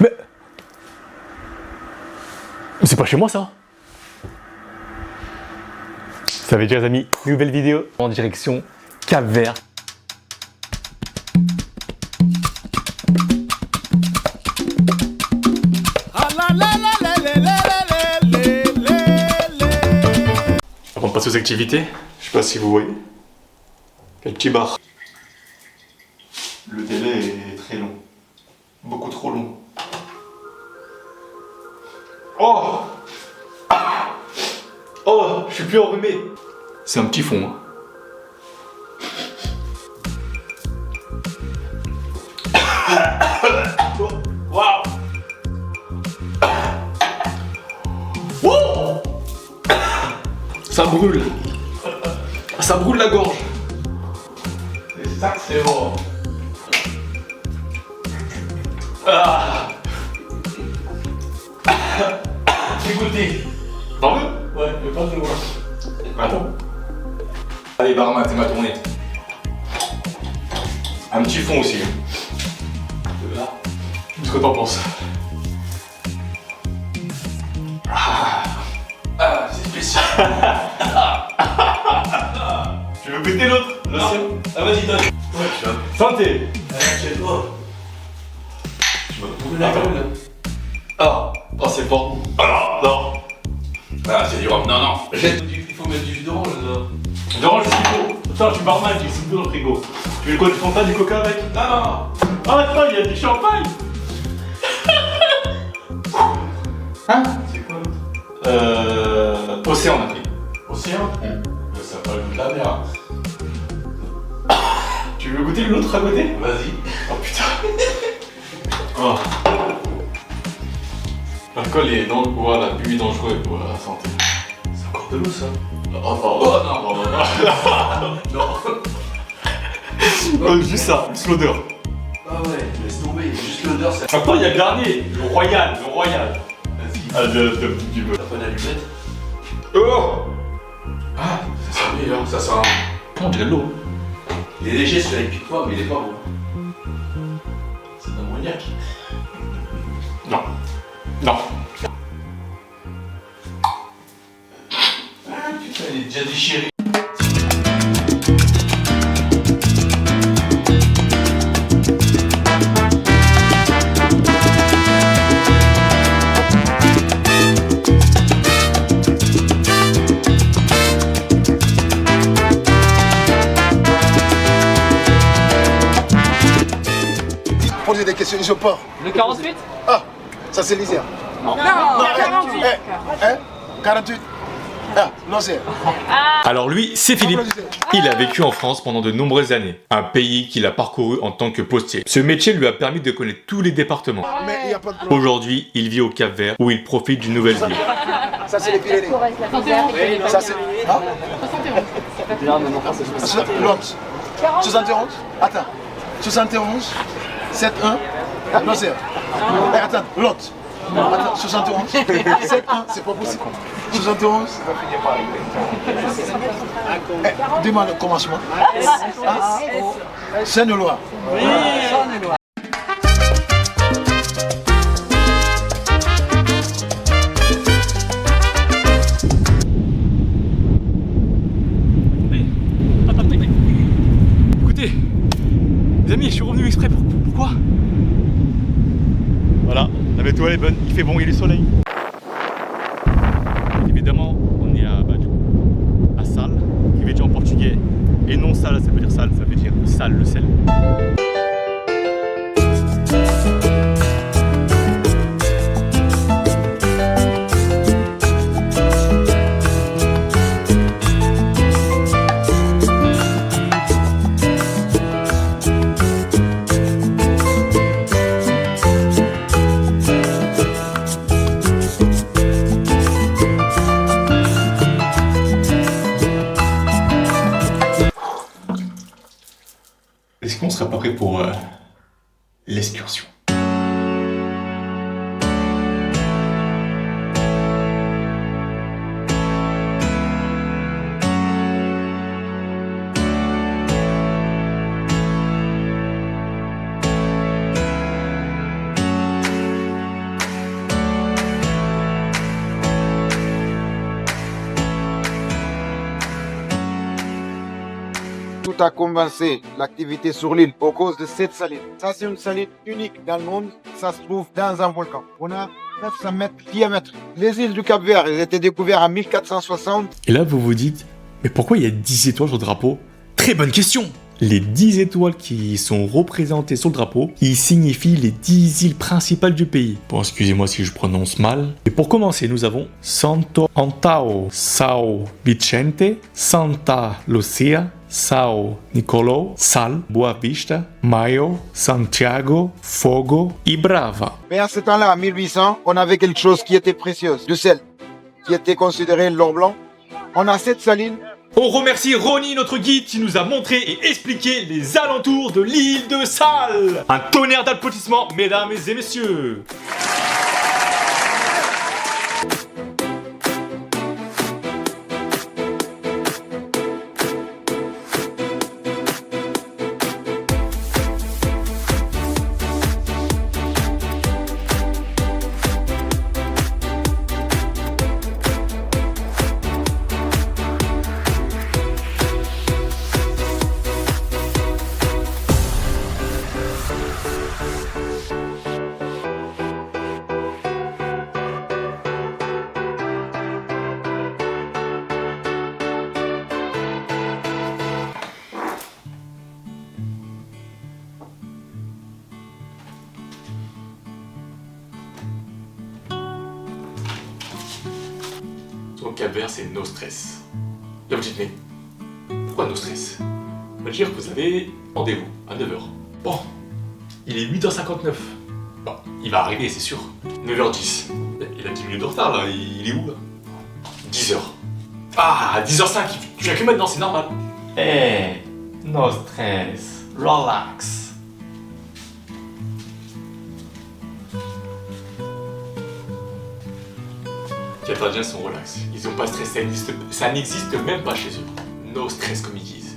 Mais c'est pas chez moi ça. Ça va déjà les amis, nouvelle vidéo en direction Cap-Vert. Avant de passer aux activités, je sais pas si vous voyez, quel petit bar. Le délai est très long, beaucoup trop long. Oh! Oh, je suis plus enrhumé. C'est un petit fond. Hein. Waouh! Wow! Ça brûle. Ça brûle la gorge. C'est ça que c'est bon. Ah! J'ai goûté. T'en veux? Ouais, mais pas de loin. Attends. Allez, barman, c'est ma tournée. Un petit fond aussi. Qu'est-ce que t'en penses? Ah, c'est spécial. Tu veux goûter l'autre? Non. Ah, vas-y, donne. Ouais, tu vois. Santé. Tu vas trouver la gueule. Ah, oh, c'est fort. Ah, non. Ah, c'est du rhum. Non, non. Il faut mettre du jus d'orange dedans. D'orange, c'est ce qu'il faut. Attends, je suis barman, j'ai sous dans le frigo. Tu veux quoi, du Fanta, du Coca avec? Non, non, non. Ah, attends, il y a du champagne. Hein? C'est quoi l'autre? Océan, on a pris. Océan? Ça va goûter de la mer. Tu veux goûter l'autre à côté? Vas-y. Oh putain. Oh. L'alcool est dans le bois, la buée dangereux pour la santé. C'est encore de l'eau ça? Oh non. Non. Juste ça, juste l'odeur. Ah ouais, laisse tomber, juste l'odeur ça. Attends, il y a le dernier, le royal. Vas-y. Ah, du beurre. T'as pas d'allumette? Oh! Ah, ça sent meilleur, ça sent. On dirait de l'eau. Il est léger celui-là, il pique pas, mais il est pas bon. C'est de l'ammoniac. Non. Non. Ah putain, il est déjà déchiré. Posez des questions, je pars. Le 48? Ah, ça c'est l'Isère. Non, 48. 48. Ah, non c'est. Alors lui, c'est Philippe. Il a vécu en France pendant de nombreuses années, un pays qu'il a parcouru en tant que postier. Ce métier lui a permis de connaître tous les départements. Mais il n'y a pas de problème. Aujourd'hui, il vit au Cap-Vert où il profite d'une nouvelle vie. Ça c'est les Pyrénées. Ça c'est. Ah, l'autre. 71. Attends. 71. 71. Non c'est. Attends, l'autre. Attends, 71. 71, c'est pas possible. 71. Dis-moi le commencement. Seine-et-Loire. Écoutez, les amis, je suis revenu exprès pourquoi? Voilà, la météo est bonne, il fait bon, il y a du soleil. Évidemment, on est à Sal, qui veut dire en portugais. Et non sal, ça veut dire sale, ça veut dire sale, le sel. Est-ce qu'on serait pas prêt pour l'excursion? tout a commencé, l'activité sur l'île, à cause de cette saline. Ça, c'est une saline unique dans le monde. Ça se trouve dans un volcan. On a 900 mètres de diamètre. Les îles du Cap-Vert, elles étaient découvertes en 1460. Et là, vous vous dites, mais pourquoi il y a 10 étoiles sur le drapeau? Très bonne question! Les 10 étoiles qui sont représentées sur le drapeau, ils signifient les 10 îles principales du pays. Bon, excusez-moi si je prononce mal. Et pour commencer, nous avons Santo Antão, São Vicente, Santa Lucia, São Nicolau, Sal, Boa Vista, Maio, Santiago, Fogo et Brava. Mais à ce temps-là, en 1800, on avait quelque chose qui était précieux, du sel, qui était considéré l'or blanc. On a cette saline. On remercie Ronnie, notre guide, qui nous a montré et expliqué les alentours de l'île de Sal. Un tonnerre d'applaudissements, mesdames et messieurs. Au Cap-Vert, c'est no stress. Là, vous dites, mais pourquoi no stress? On va dire que vous avez rendez-vous à 9h. Bon, il est 8h59. Bon, il va arriver, c'est sûr. 9h10. Il a 10 minutes de retard, là. Il est où, là? 10h. Ah, 10h05. Tu viens que maintenant, c'est normal. Eh, no stress. Relax. Les Canadiens sont relax. Ils ont pas stressé, ça n'existe même pas chez eux. No stress comme ils disent.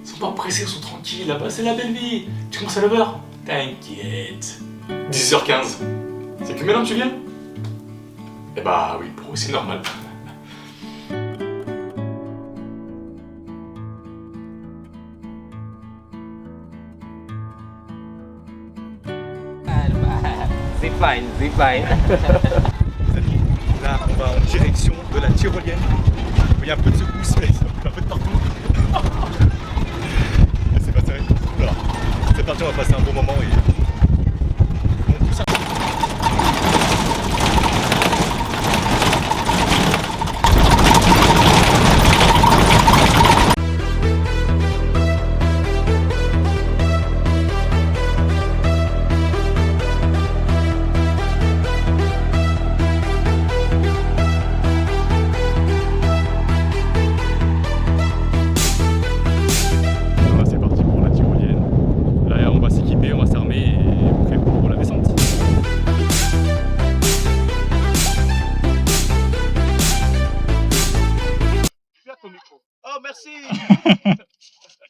Ils sont pas pressés, ils sont tranquilles là-bas, c'est la belle vie. Tu commences à 9h? T'inquiète. 10h15. C'est que maintenant que tu viens? Eh bah oui, pour eux c'est normal. Zipline, zipline. Là, on va en direction de la tyrolienne. Il y a un peu de secousse, mais ça fait un peu de partout. C'est pas sérieux. Voilà. C'est parti, on va passer un bon moment et... Bon, tout ça. Oh, merci.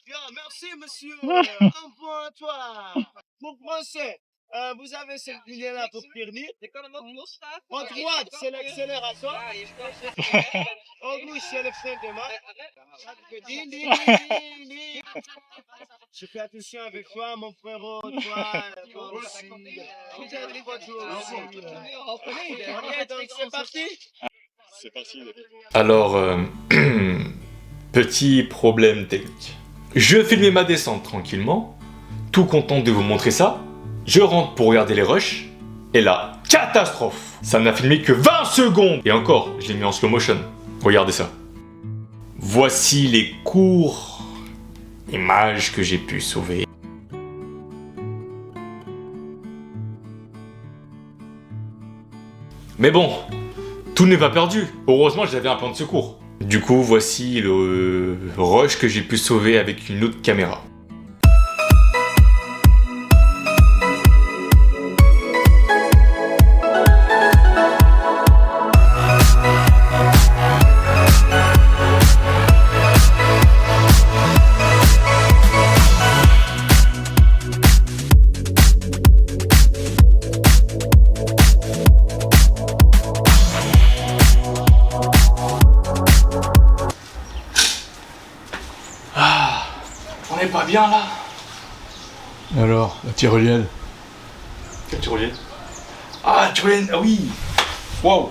Bien, merci, monsieur. Un point à toi. Pour français, vous avez cette ligne-là pour finir. En droite, c'est l'accélération. En gauche, c'est le frein de main. Je fais attention avec toi, mon frérot. Toi aussi. Vous avez les voitures aussi. Ok, donc c'est parti. C'est parti. Alors, petit problème technique. Je filmais ma descente tranquillement, tout content de vous montrer ça. Je rentre pour regarder les rushs, et là, catastrophe! Ça n'a filmé que 20 secondes! Et encore, je l'ai mis en slow motion. Regardez ça. Voici les courtes images que j'ai pu sauver. Mais bon, tout n'est pas perdu. Heureusement, j'avais un plan de secours. Du coup, voici le rush que j'ai pu sauver avec une autre caméra. bien là. Alors, la tyrolienne. Quelle tyrolienne? Ah, la tyrolienne, ah oui. Waouh.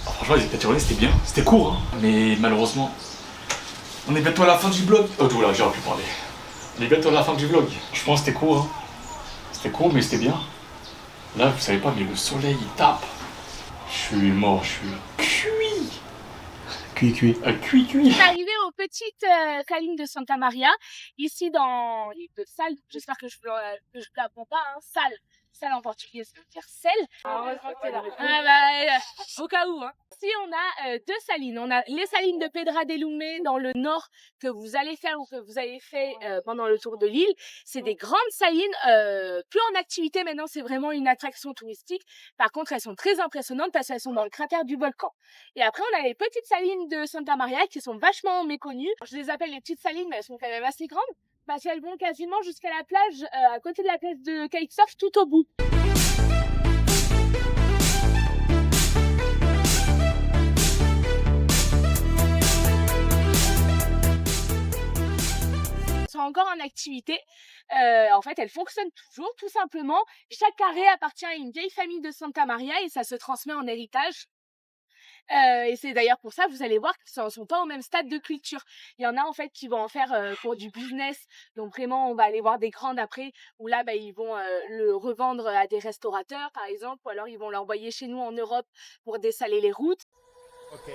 Ah, franchement, la tyrolienne c'était bien, c'était court, hein. Mais malheureusement, on est bientôt à la fin du vlog. Oh, voilà, j'aurais pu parler. On est bientôt à la fin du vlog. Je pense que c'était court, hein. C'était court, mais c'était bien. Là, vous savez pas, mais le soleil il tape. Je suis mort, je suis cuit. Cuit. Cuit. On est arrivé aux petites salines de Santa Maria, ici dans les deux salles. J'espère que je l'apprends pas, hein. Salle en portugais, ça veut dire sel. Heureusement que t'es là. Au cas où, hein. Ici, on a deux salines. On a les salines de Pedra de Lume dans le nord que vous allez faire ou que vous avez fait pendant le tour de l'île. C'est des grandes salines, plus en activité maintenant, c'est vraiment une attraction touristique. Par contre, elles sont très impressionnantes parce qu'elles sont dans le cratère du volcan. Et après, on a les petites salines de Santa Maria qui sont vachement méconnues. Je les appelle les petites salines, mais elles sont quand même assez grandes parce qu'elles vont quasiment jusqu'à la plage, à côté de la plage de kitesurf, tout au bout. Sont encore en activité. En fait, elles fonctionnent toujours, tout simplement. Chaque carré appartient à une vieille famille de Santa Maria et ça se transmet en héritage. Et c'est d'ailleurs pour ça que vous allez voir qu'ils ne sont pas au même stade de culture. Il y en a en fait qui vont en faire pour du business. Donc vraiment, on va aller voir des grandes après où là, ils vont le revendre à des restaurateurs par exemple, ou alors ils vont l'envoyer chez nous en Europe pour dessaler les routes. Ok.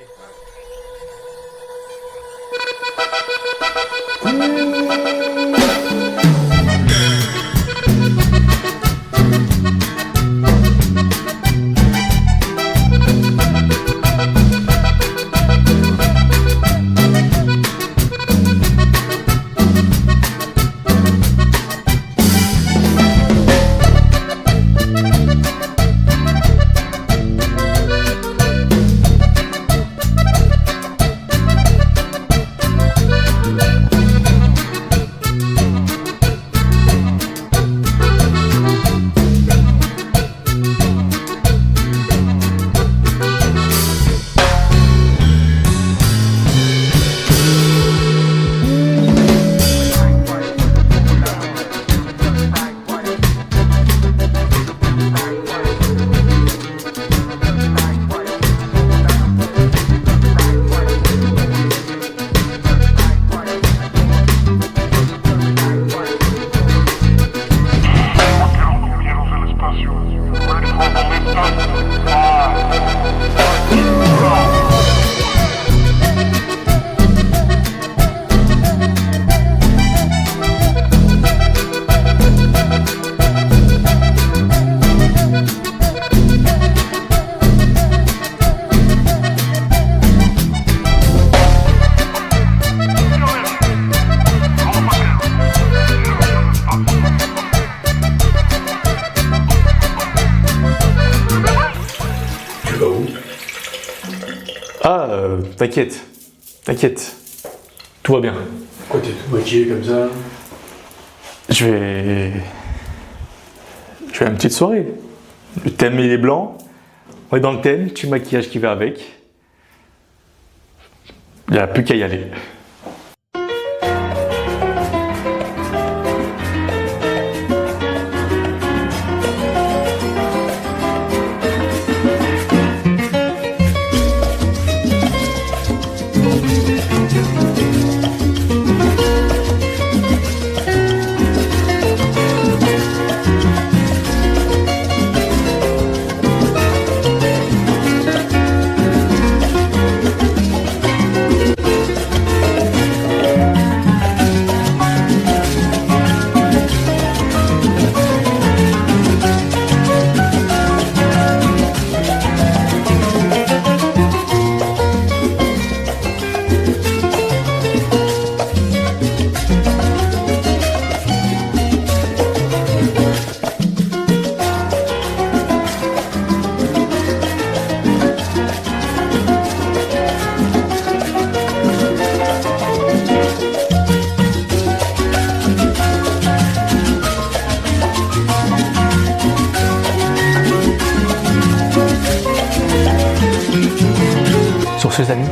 T'inquiète, tout va bien. Pourquoi t'es tout maquillé comme ça? Je vais à une petite soirée. Le thème il est blanc, on est dans le thème, petit maquillage qui va avec. Il n'y a plus qu'à y aller. Sur ce, amis,